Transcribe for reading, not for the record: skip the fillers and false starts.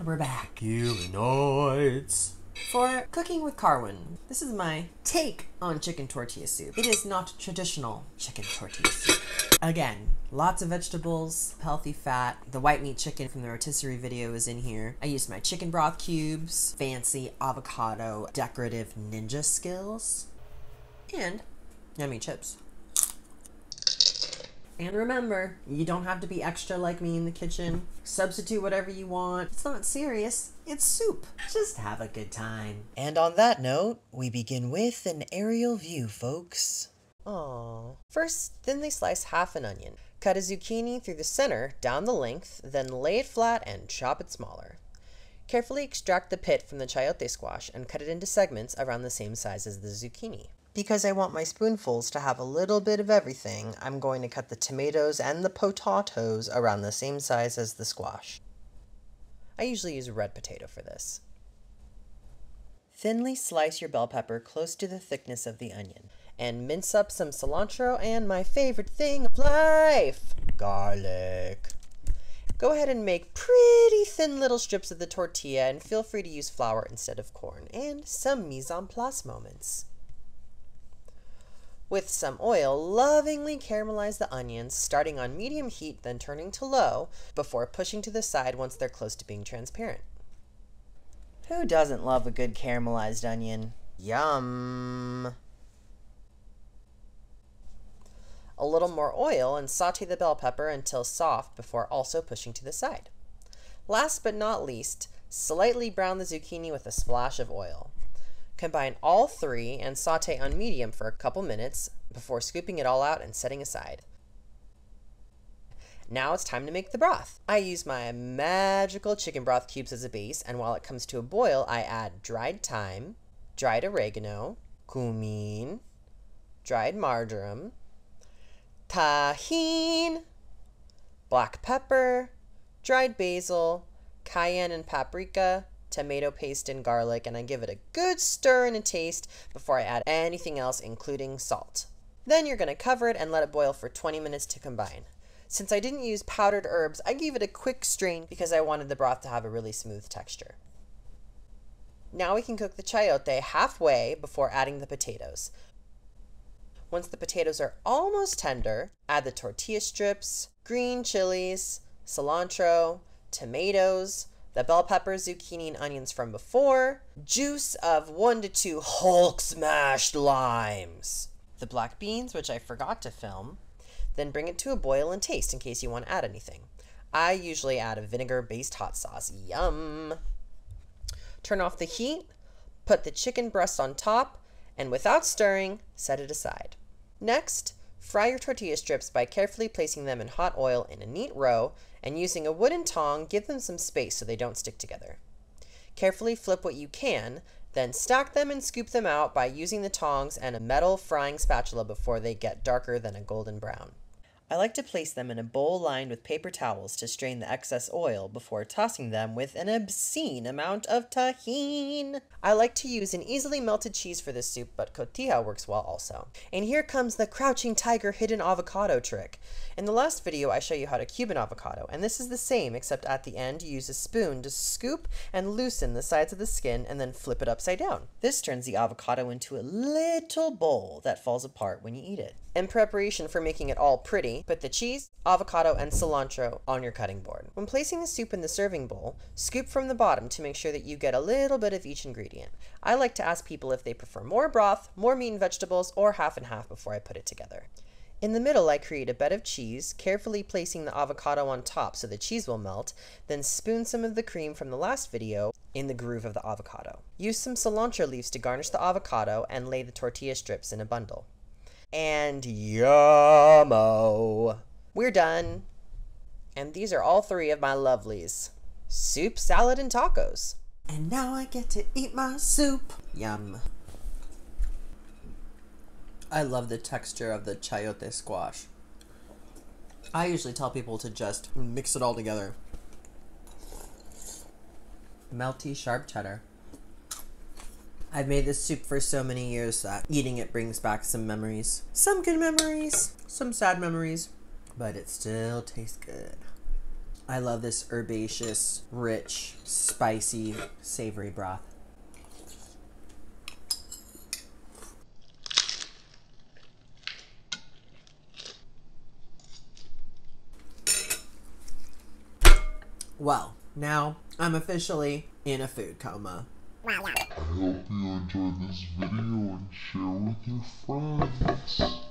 And we're back. Humanoids. For cooking with Carwin, this is my take on chicken tortilla soup. It is not traditional chicken tortilla soup. Again, lots of vegetables, healthy fat. The white meat chicken from the rotisserie video is in here. I used my chicken broth cubes, fancy avocado decorative ninja skills, and yummy chips. And remember, you don't have to be extra like me in the kitchen. Substitute whatever you want. It's not serious. It's soup. Just have a good time. And on that note, we begin with an aerial view, folks. Aww. First, thinly slice half an onion. Cut a zucchini through the center, down the length, then lay it flat and chop it smaller. Carefully extract the pit from the chayote squash and cut it into segments around the same size as the zucchini. Because I want my spoonfuls to have a little bit of everything, I'm going to cut the tomatoes and the potatoes around the same size as the squash. I usually use red potato for this. Thinly slice your bell pepper close to the thickness of the onion, and mince up some cilantro and my favorite thing of life, garlic. Go ahead and make pretty thin little strips of the tortilla, and feel free to use flour instead of corn, and some mise en place moments. With some oil, lovingly caramelize the onions, starting on medium heat, then turning to low, before pushing to the side once they're close to being transparent. Who doesn't love a good caramelized onion? Yum! A little more oil and saute the bell pepper until soft before also pushing to the side. Last but not least, slightly brown the zucchini with a splash of oil. Combine all three and saute on medium for a couple minutes before scooping it all out and setting aside. Now it's time to make the broth. I use my magical chicken broth cubes as a base, and while it comes to a boil, I add dried thyme, dried oregano, cumin, dried marjoram, tahini, black pepper, dried basil, cayenne and paprika, tomato paste and garlic, and I give it a good stir and a taste before I add anything else, including salt. Then you're going to cover it and let it boil for 20 minutes to combine. Since I didn't use powdered herbs, I gave it a quick strain because I wanted the broth to have a really smooth texture. Now we can cook the chayote halfway before adding the potatoes. Once the potatoes are almost tender, add the tortilla strips, green chilies, cilantro, tomatoes, the bell peppers, zucchini, and onions from before, juice of 1 to 2 Hulk smashed limes, the black beans, which I forgot to film, then bring it to a boil and taste in case you want to add anything. I usually add a vinegar-based hot sauce. Yum! Turn off the heat, put the chicken breast on top, and without stirring, set it aside. Next, fry your tortilla strips by carefully placing them in hot oil in a neat row, and using a wooden tong, give them some space so they don't stick together. Carefully flip what you can, then stack them and scoop them out by using the tongs and a metal frying spatula before they get darker than a golden brown. I like to place them in a bowl lined with paper towels to strain the excess oil before tossing them with an obscene amount of tahini. I like to use an easily melted cheese for this soup, but cotija works well also. And here comes the crouching tiger hidden avocado trick. In the last video, I show you how to cube an avocado, and this is the same, except at the end, you use a spoon to scoop and loosen the sides of the skin and then flip it upside down. This turns the avocado into a little bowl that falls apart when you eat it. In preparation for making it all pretty, put the cheese, avocado, and cilantro on your cutting board. When placing the soup in the serving bowl, scoop from the bottom to make sure that you get a little bit of each ingredient. I like to ask people if they prefer more broth, more meat and vegetables, or half and half before I put it together. In the middle, I create a bed of cheese, carefully placing the avocado on top so the cheese will melt, then spoon some of the cream from the last video in the groove of the avocado. Use some cilantro leaves to garnish the avocado and lay the tortilla strips in a bundle. And yummo! We're done. And these are all three of my lovelies. Soup, salad, and tacos. And now I get to eat my soup. Yum. I love the texture of the chayote squash. I usually tell people to just mix it all together. Melty, sharp cheddar. I've made this soup for so many years that eating it brings back some memories. Some good memories, some sad memories, but it still tastes good. I love this herbaceous, rich, spicy, savory broth. Well, now I'm officially in a food coma. I hope you enjoyed this video and share with your friends.